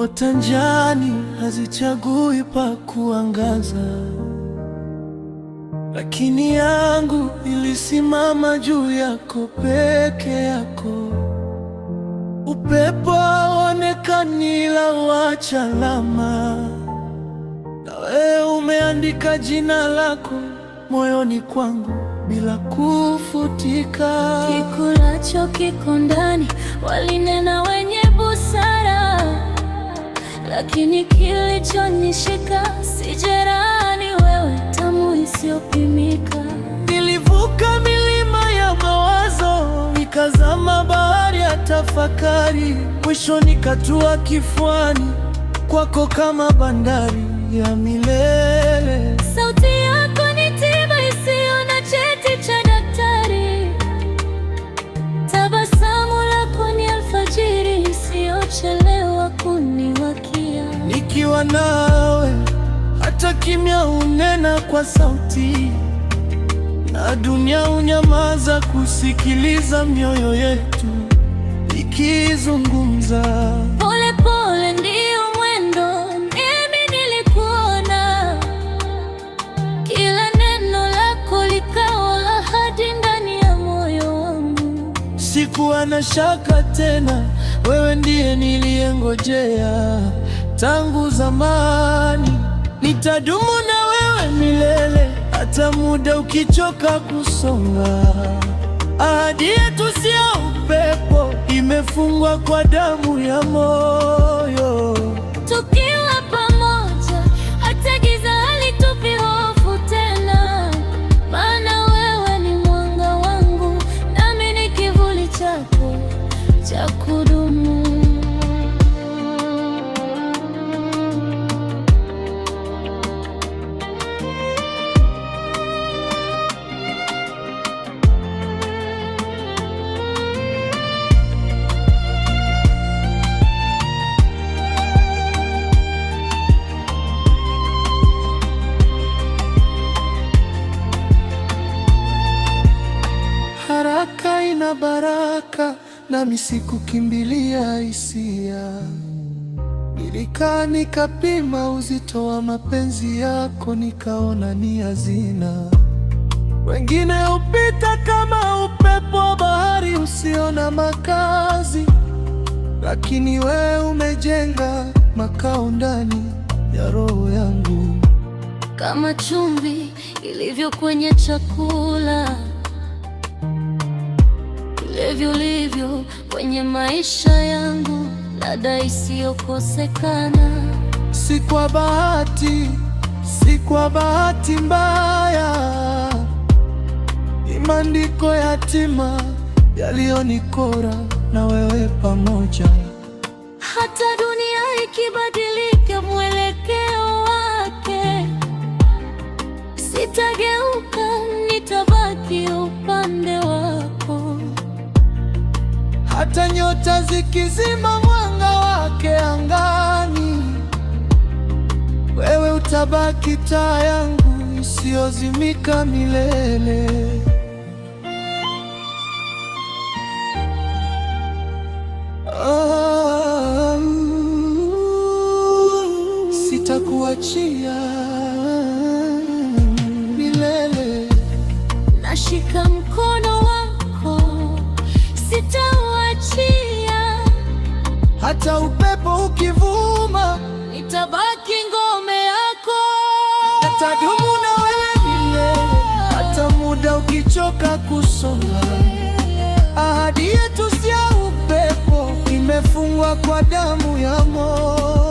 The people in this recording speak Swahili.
Nyota njani hazichagui pa kuangaza, lakini yangu ilisimama juu yako peke yako. Upepo haonekani ila waacha alama, na wewe umeandika jina lako moyoni kwangu bila kufutika. Kikulacho kiko ndani, walinena wenye busara, lakini kilichonishika si jeraha, ni wewe, tamu isiyopimika. Nilivuka milima ya mawazo, nikazama bahari ya tafakari, mwisho nikatua kifuani kwako kama bandari ya milele. Sauti yako ni tiba isiyo na cheti cha daktari, tabasamu lako ni alfajiri isiyochelewa kuniwakia. Nikiwa nawe hata kimya hunena kwa sauti, na dunia hunyamaza kusikiliza mioyo yetu ikizungumza. Pole pole ndio mwendo, mimi nilikuona, kila neno lako likawa ahadi ndani ya moyo wangu. Sikuwa na shaka tena, wewe ndiye niliyengojea tangu zamani. Nitadumu na wewe milele, hata muda ukichoka kusonga. Ahadi yetu si ya upepo, imefungwa kwa damu ya moyo. Tukiwa pamoja, hata giza halitupi hofu tena, maana wewe ni mwanga wangu, nami ni kivuli chako cha kudumu. Haraka ina baraka, nami sikukimbilia hisia. Nilikaa nikapima uzito wa mapenzi yako, nikaona ni hazina. Wengine hupita kama upepo wa bahari usio na makazi, lakini wewe umejenga makao ndani ya roho yangu. Kama chumvi ilivyo kwenye chakula, ndivyo ulivyo kwenye maisha yangu, ladha isiyokosekana. Si kwa bahati, si kwa bahati mbaya, ni maandiko ya hatima yaliyonikora na wewe pamoja. Hata dunia ikibadilika mwelekeo wake, sitageuka, nitabaki upande wako. Hata nyota zikizima mwanga wake angani, wewe utabaki taa yangu isiyozimika milele. Sitakuachia milele. Nashika mkono wako, sitauachia. Hata upepo ukivuma, nitabaki ngome yako. nitadumu na wewe milele, hata muda ukichoka kusonga. Ahadi yetu si ya upepo, imefungwa kwa damu ya moyo.